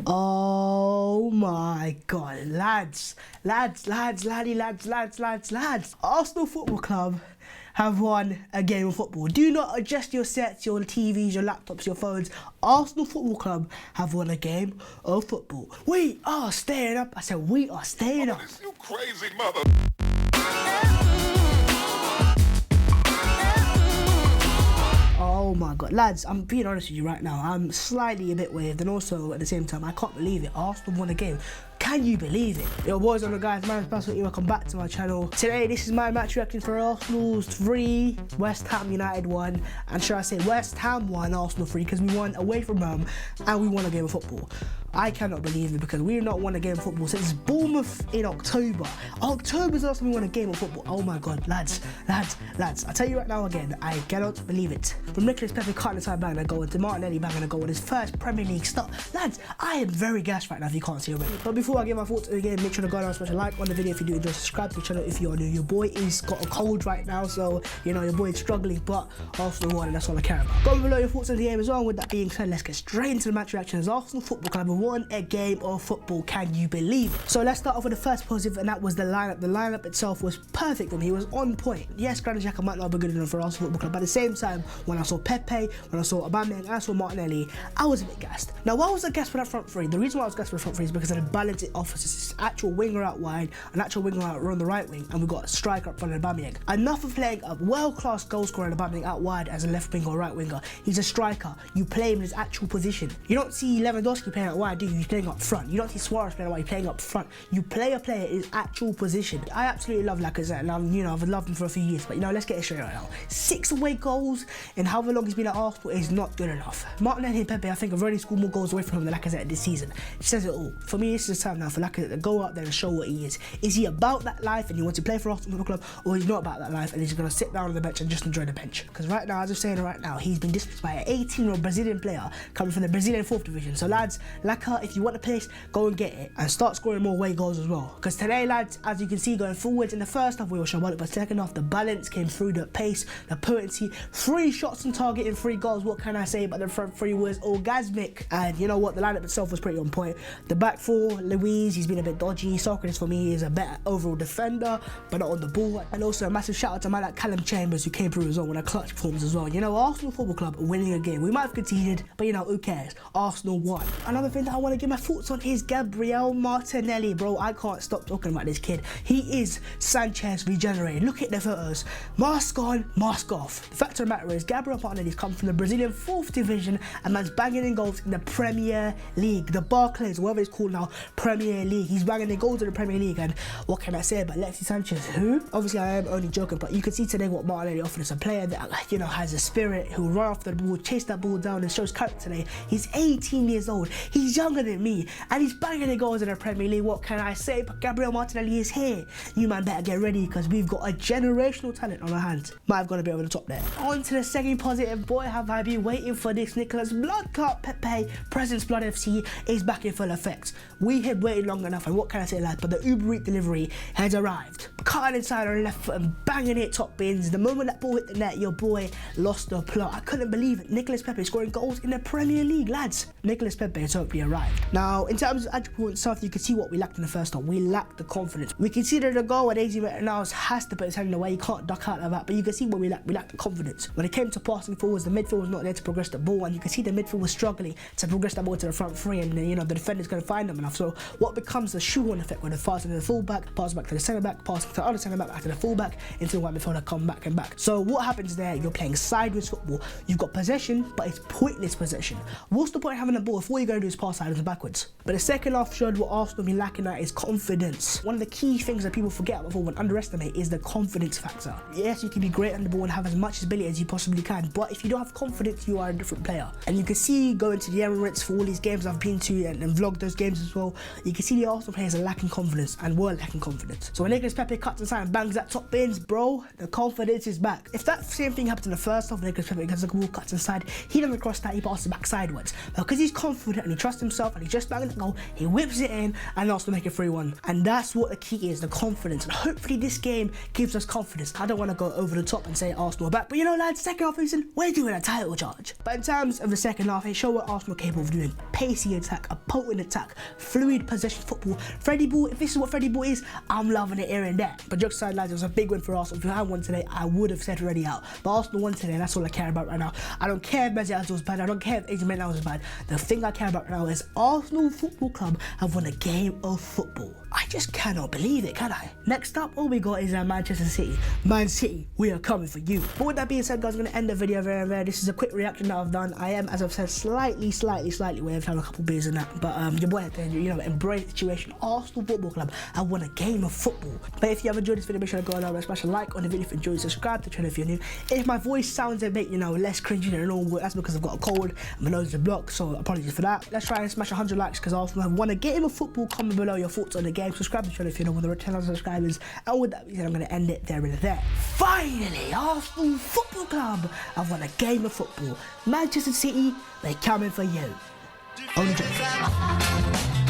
Oh my God, lads. Arsenal Football Club have won a game of football. Do not adjust your sets, your TVs, your laptops, your phones. Arsenal Football Club have won a game of football. We are staying up. I said we are staying up. You crazy mother. Oh my God, lads, I'm being honest with you right now. I'm slightly a bit waved, and also at the same time, I can't believe it. Arsenal won a game. Can you believe it? Yo, boys on the guys, man, welcome back to my channel. Today, this is my match reaction for Arsenal's 3, West Ham United 1, and should I say West Ham 1, Arsenal 3, because we won away from home and we won a game of football. I cannot believe it because we've not won a game of football since Bournemouth in October. October's the last time we won a game of football. Oh my God, lads. I tell you right now again, I cannot believe it. From Nicolas Pepe cutting inside banging a goal to Martinelli banging a goal in his first Premier League start. Lads, I am very gassed right now if you can't see already. But before I give my thoughts again, make sure to go down and smash a like on the video if you do enjoy. Subscribe to the channel if you're new. Your boy is got a cold right now, so you know your boy is struggling, but Arsenal won and that's all I care about. Comment below your thoughts on the game as well. With that being said, let's get straight into the match reaction as Arsenal Football Club won a game of football. Can you believe it? So let's start off with the first positive, and that was the lineup. The lineup itself was perfect for me. It was on point. Yes, Granit Xhaka might not be good enough for Arsenal Football Club, but at the same time, when I saw Pepe, when I saw Aubameyang, and I saw Martinelli, I was a bit gassed. Now, why was I gassed for that front three? The reason why I was gassed for the front three is because of the balance it offers. It's actual winger out wide, an actual winger out on the right wing, and we've got a striker up front of Aubameyang. Enough of playing a world-class goal scorer in Aubameyang out wide as a left winger or right winger. He's a striker. You play him in his actual position. You don't see Lewandowski playing out wide, do you? He's playing up front. You don't see Suarez playing out wide, he's playing up front. You play a player in his actual position. I absolutely love Lacazette, and I've loved him for a few years, but let's get it straight right now. 6 away goals in however long he's been at Arsenal is not good enough. Martinelli and Pepe, I think, have already scored more goals away from him than Lacazette this season. It says it all. For me, this is the time now for Lacazette to go out there and show what he is. Is he about that life and he wants to play for Arsenal Football Club, or he's not about that life and he's going to sit down on the bench and just enjoy the bench? Because right now, as I'm saying right now, he's been dismissed by an 18-year-old Brazilian player coming from the Brazilian 4th division. So lads, Lacazette, if you want the place, go and get it and start scoring more away goals as well. Because today, lads, as you can see going forwards, in the first half we were shambolic, but second half the balance came through, the pace, the potency, 3 shots on target and 3 goals. What can I say? But the front 3 was orgasmic, and you know what, the lineup itself was pretty on point. The back 4, Luiz, he's been a bit dodgy. Socrates for me is a better overall defender, but not on the ball. And also a massive shout out to my like Callum Chambers, who came through as well with a clutch performance as well. Arsenal Football Club winning a game. We might have conceded, but who cares? Arsenal won. Another thing that I want to give my thoughts on is Gabriel Martinelli, bro. I can't stop talking about this kid. He is Sanchez regenerated. Look at the photos. Mask on, mask off. The fact of the matter is, Gabriel Martinelli's come from the Brazilian 4th division and man's banging in goals in the Premier League. The Barclays, whatever it's called now, Premier League. He's banging in goals in the Premier League, and what can I say about Alexis Sanchez? Who? Obviously, I am only joking, but you can see today what Martinelli offered us. A player that, has a spirit, who'll run after the ball, chase that ball down and shows character today. He's 18 years old. He's younger than me, and he's banging in goals in the Premier League. What can I say? But Gabriel Martinelli is here. You man better get ready, because we've got a generational talent on our hands. Might have gone a bit over the top there. On to the second positive. Boy, have I been waiting for this. Nicolas Bloodclot Pepe, Presence Blood FC, is back in full effect. We had waited long enough, and what can I say, lads? But the Uber Eats delivery has arrived. Cutting inside on the left foot and banging it top bins. The moment that ball hit the net, your boy lost the plot. I couldn't believe it. Nicolas Pepe scoring goals in the Premier League, lads. Nicolas Pepe has hopefully arrived. Now, in terms of attribute stuff, you can see what we lacked in the first half. We lacked the confidence. We considered a goal and 80 minutes now has to put his hand in the way. You can't duck out of that. But you can see what we lacked. We lacked the confidence. When it came to passing forwards, the midfield was not there to progress the ball, and you can see the midfield was struggling to progress the ball to the front 3, and the defender's going to find them enough. So what becomes the shoe-on effect when the pass to the fullback, pass back to the centre back, pass to the other centre back to the fullback, into the white midfielder, come back and back. So what happens there? You're playing sideways football. You've got possession, but it's pointless possession. What's the point of having the ball if all you're going to do is pass sideways and backwards? But the second half showed what Arsenal been lacking at is confidence. One of the key things that people forget about football and underestimate is the confidence factor. Yes, you can be great on the ball and have as much ability as you possibly can, but if you don't have confidence, you are a different player. And you can see going to the Emirates for all these games I've been to and vlogged those games as well, you can see the Arsenal players are lacking confidence and were lacking confidence. So when Nicolas Pepe cuts inside and bangs that top bins, bro, the confidence is back. If that same thing happens in the first half, Nicolas Pepe gets the ball, cuts inside, he doesn't cross that, he passes back sideways. Because he's confident and he trusts himself and he's just banging the goal, he whips it in and Arsenal make it 3-1. And that's what the key is, the confidence. And hopefully this game gives us confidence. I don't want to go over the top and say Arsenal are back, but lads, second half season, we're doing a title charge. But in terms of the second half, it showed what Arsenal are capable of doing. pacey attack, a potent attack, fluid possession football. Freddie Ball, if this is what Freddie Ball is, I'm loving it here and there. But jokes aside, lads, it was a big win for Arsenal. If we had one today, I would have said already out. But Arsenal won today, and that's all I care about right now. I don't care if Messi was bad, I don't care if Adrian Mendes was bad. The thing I care about right now is Arsenal Football Club have won a game of football. I just cannot believe it, can I? Next up, all we got is Manchester City. Man City, we are coming for you. But with that being said, guys, I'm going to end the video there. This is a quick reaction that I've done. I am, as I've said, slightly waved, having a couple beers and that. But your boy, you know, embrace the situation. Arsenal Football Club have won a game of football. But if you have enjoyed this video, make sure to go down and smash a like on the video if you enjoyed. Subscribe to the channel if you're new. If my voice sounds a bit, you know, less cringy than normal, that's because I've got a cold and my nose is blocked. So apologies for that. Let's try and smash 100 likes because Arsenal have won a game of football. Comment below your thoughts on the game. Subscribe to the channel if you know when there are 10,000 subscribers. And with that being said, I'm going to end it there and there. Finally, Arsenal Football Club have won a game of football. Manchester City, they're coming for you. Only joking.